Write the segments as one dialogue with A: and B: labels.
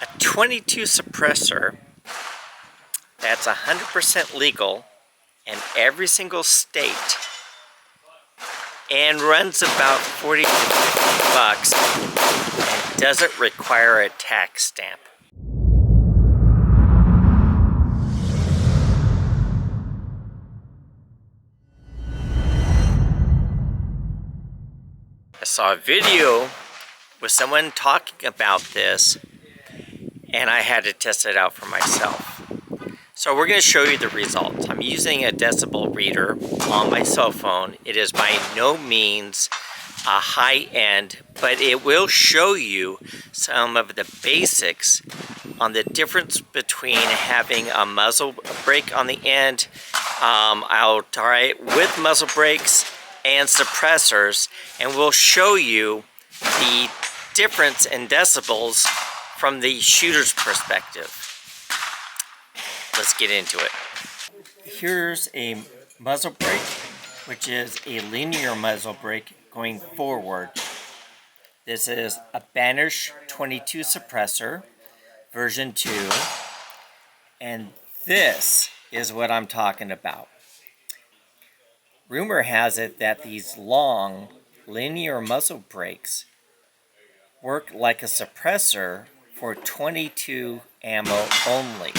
A: a 22 suppressor that's 100% legal in every single state and runs about 40 to 50 bucks and doesn't require a tax stamp. I saw a video with someone talking about this and I had to test it out for myself. So we're going to show you the results. I'm using a Decibel reader on my cell phone. It is by no means a high-end, but it will show you some of the basics on the difference between having a muzzle brake on the end. I'll try it with muzzle brakes and suppressors, and we'll show you the difference in decibels from the shooter's perspective. Let's get into it. Here's a muzzle brake, which is a linear muzzle brake going forward. This is a Banish 22 suppressor, version 2, and this is what I'm talking about. Rumor has it that these long linear muzzle brakes work like a suppressor for 22 ammo only.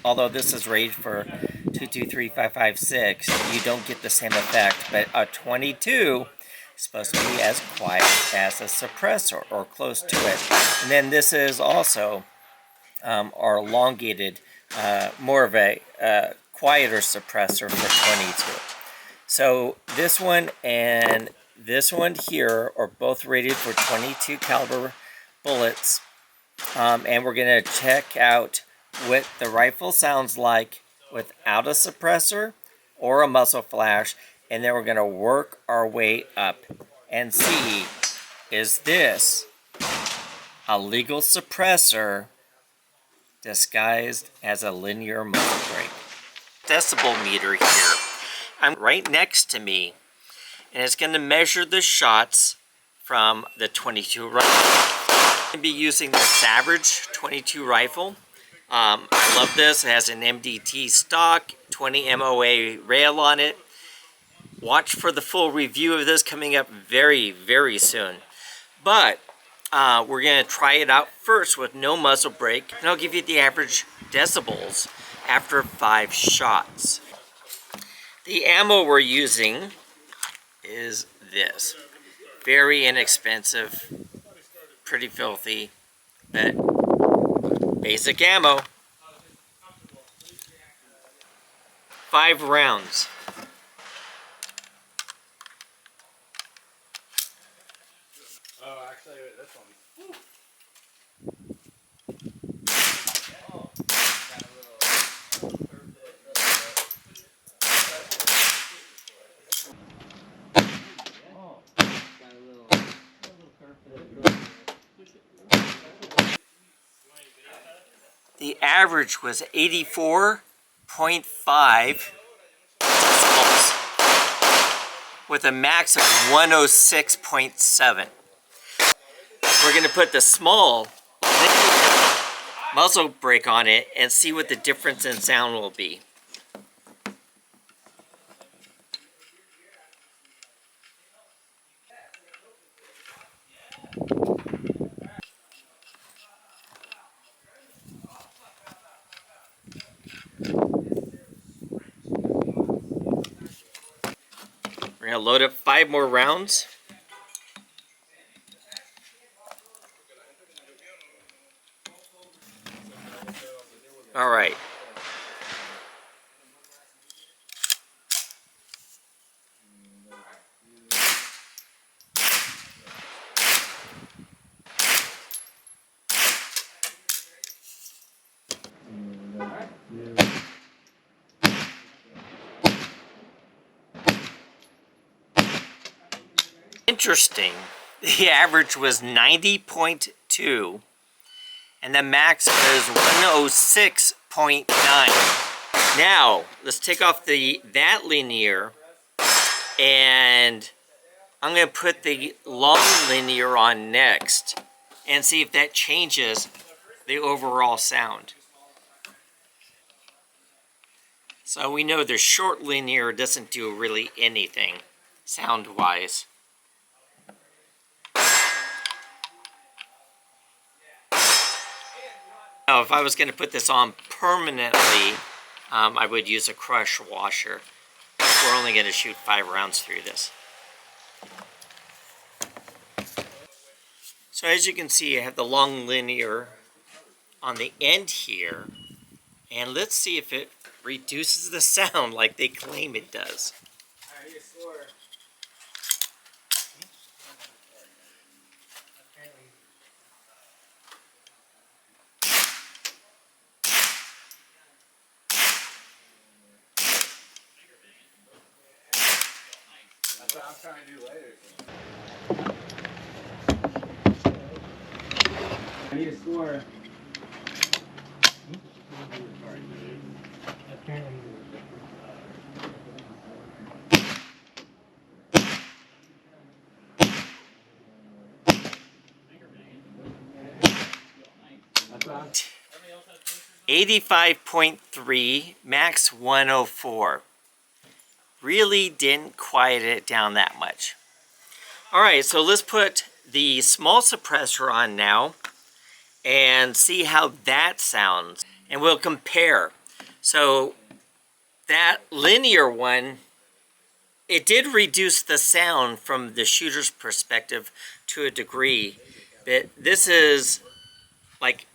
A: Although this is rated for 223, 5.56, you don't get the same effect, but a 22 is supposed to be as quiet as a suppressor or close to it. And then this is also our elongated, more of a quieter suppressor for 22. So this one and this one here are both rated for 22 caliber bullets, and we're going to check out what the rifle sounds like without a suppressor or a muzzle flash, and then we're going to work our way up and see, is this a legal suppressor disguised as a linear muzzle brake. Decibel meter here. I'm right next to me, and it's going to measure the shots from the 22 rifle. I'm going to be using the Savage 22 rifle. I love this. It has an MDT stock, 20 MOA rail on it. Watch for the full review of this coming up very, very soon. But we're going to try it out first with no muzzle brake, and I'll give you the average decibels after 5 shots. The ammo we're using is this. Very inexpensive, pretty filthy, but basic ammo. 5 rounds.
B: Oh, actually, this one. Woo.
A: The average was 84.5 decibels with a max of 106.7. We're going to put the small muzzle brake on it and see what the difference in sound will be. We're going to load up 5 more rounds. All right. Interesting. The average was 90.2 and the max was 106.9. Now, let's take off that linear, and I'm going to put the long linear on next and see if that changes the overall sound. So we know the short linear doesn't do really anything sound-wise. Now, if I was going to put this on permanently, I would use a crush washer. We're only going to shoot 5 rounds through this. So as you can see, I have the long linear on the end here. And let's see if it reduces the sound like they claim it does.
B: That's what I'm trying to do later. I need a score.
A: 85.3, max 104. Really didn't quiet it down that much. Alright, so let's put the small suppressor on now and see how that sounds. And we'll compare. So that linear one, it did reduce the sound from the shooter's perspective to a degree. But this is like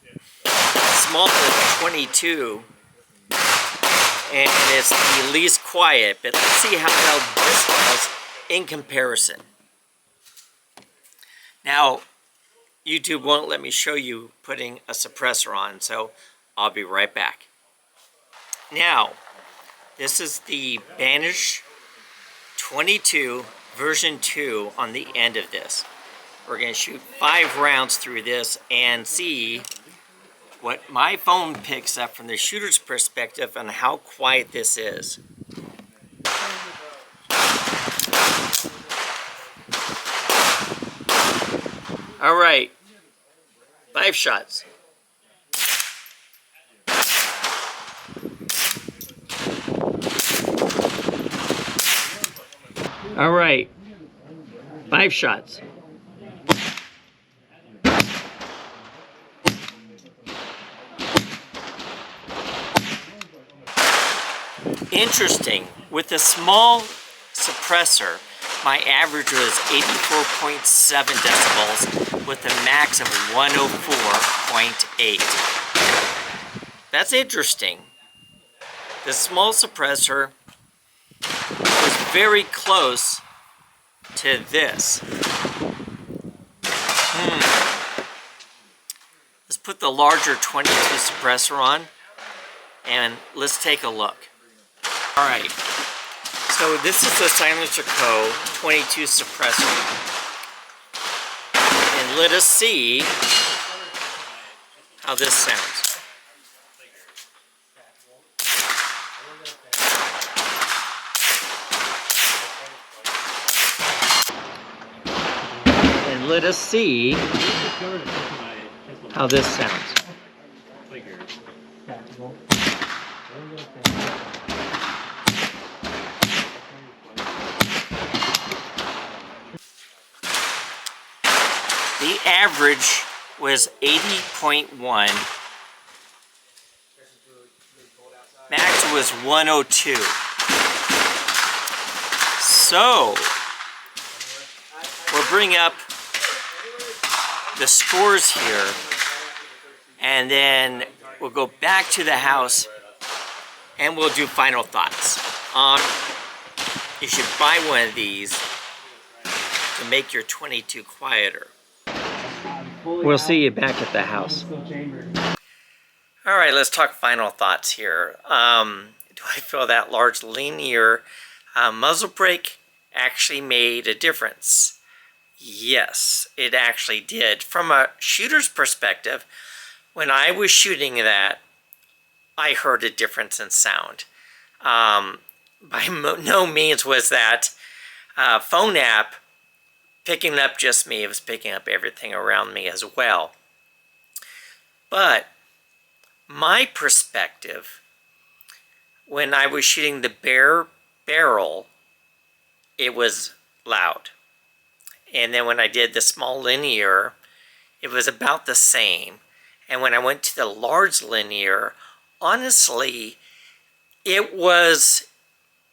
A: small as 22. And it's the least quiet. But let's see how well this does in comparison. Now, YouTube won't let me show you putting a suppressor on, so I'll be right back. Now, this is the Banish 22 version 2 on the end of this. We're going to shoot 5 rounds through this and see what my phone picks up from the shooter's perspective and how quiet this is. All right, 5 shots. All right, 5 shots. Interesting, with a small suppressor, my average was 84.7 decibels with a max of 104.8. That's interesting. The small suppressor was very close to this. Let's put the larger 22 suppressor on and let's take a look. All right. So this is the Silencer Co. 22 suppressor. And let us see how this sounds. And let us see how this sounds. The average was 80.1. Max was 102. So, we'll bring up the scores here, and then we'll go back to the house, and we'll do final thoughts. You should buy one of these to make your 22 quieter. We'll see you back at the house. All right, let's talk final thoughts here. Do I feel that large linear muzzle brake actually made a difference? Yes, it actually did. From a shooter's perspective, when I was shooting that, I heard a difference in sound. By no means was that phone app picking up just me. It was picking up everything around me as well. But my perspective, when I was shooting the bare barrel, it was loud. And then when I did the small linear, it was about the same. And when I went to the large linear, honestly, it was,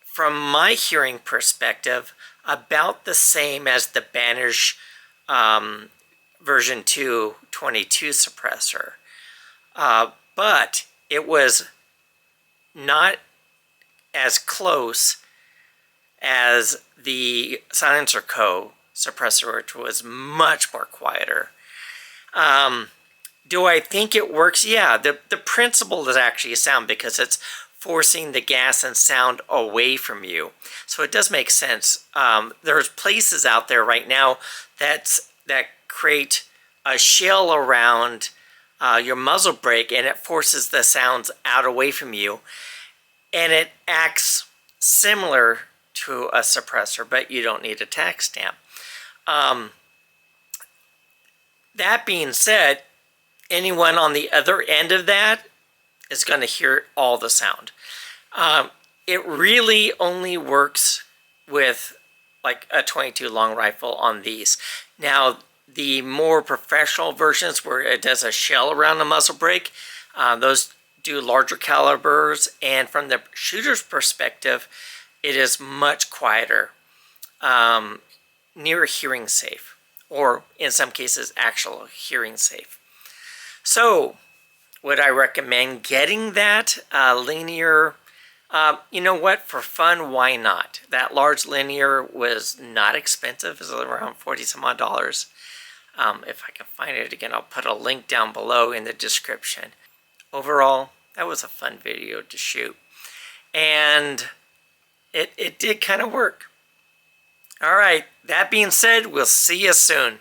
A: from my hearing perspective, about the same as the Banish version 2 22 suppressor. But it was not as close as the Silencer Co. suppressor, which was much more quieter. Do I think it works? Yeah, the principle is actually sound because it's forcing the gas and sound away from you. So it does make sense. There's places out there right now that create a shell around your muzzle brake, and it forces the sounds out away from you. And it acts similar to a suppressor, but you don't need a tack stamp. That being said, anyone on the other end of that is going to hear all the sound. It really only works with like a 22 long rifle on these. Now, the more professional versions where it does a shell around the muzzle brake, those do larger calibers, and from the shooter's perspective, it is much quieter, near hearing safe, or in some cases, actual hearing safe. So, would I recommend getting that linear? You know what? For fun, why not? That large linear was not expensive. It was around $40 some odd. If I can find it again, I'll put a link down below in the description. Overall, that was a fun video to shoot. And it did kind of work. All right, that being said, we'll see you soon.